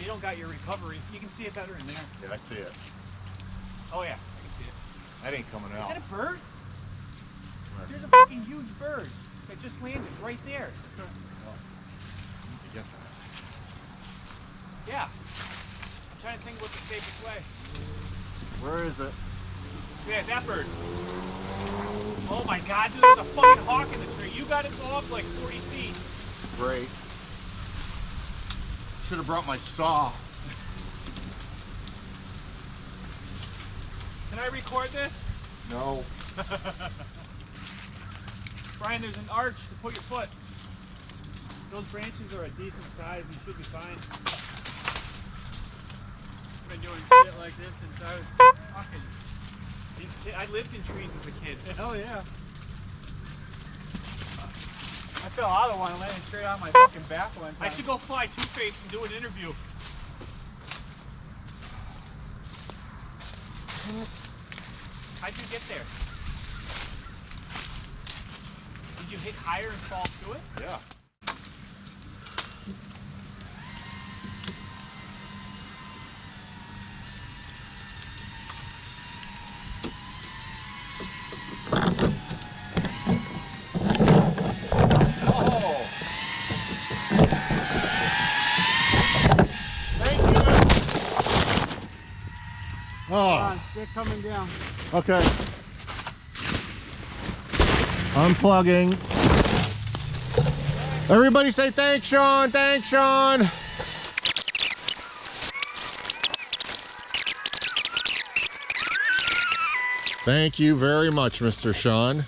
you don't got your recovery. You can see it better in there. Yeah, I see it. Oh yeah, I can see it. That ain't coming out. Is that a bird? There's a fucking huge bird that just landed right there. Well, you need to get that. Yeah. I'm trying to think what the safest way. Where is it? Yeah, that bird. Oh my god, dude, there's a fucking hawk in the tree. You got it go up like 40 feet. Great. Should have brought my saw. Can I record this? No. Brian, there's an arch to put your foot. Those branches are a decent size. You should be fine. I've been doing shit like this since I was fucking... I lived in trees as a kid. Hell yeah. I fell out of one and landed straight on my fucking back one time. I should go fly Two-Face and do an interview. How'd you get there? Did you hit higher and fall through it? Yeah. Oh, they're coming down. Okay. Unplugging. Everybody say thanks, Shawn. Thanks, Shawn. Thank you very much, Mr. Shawn.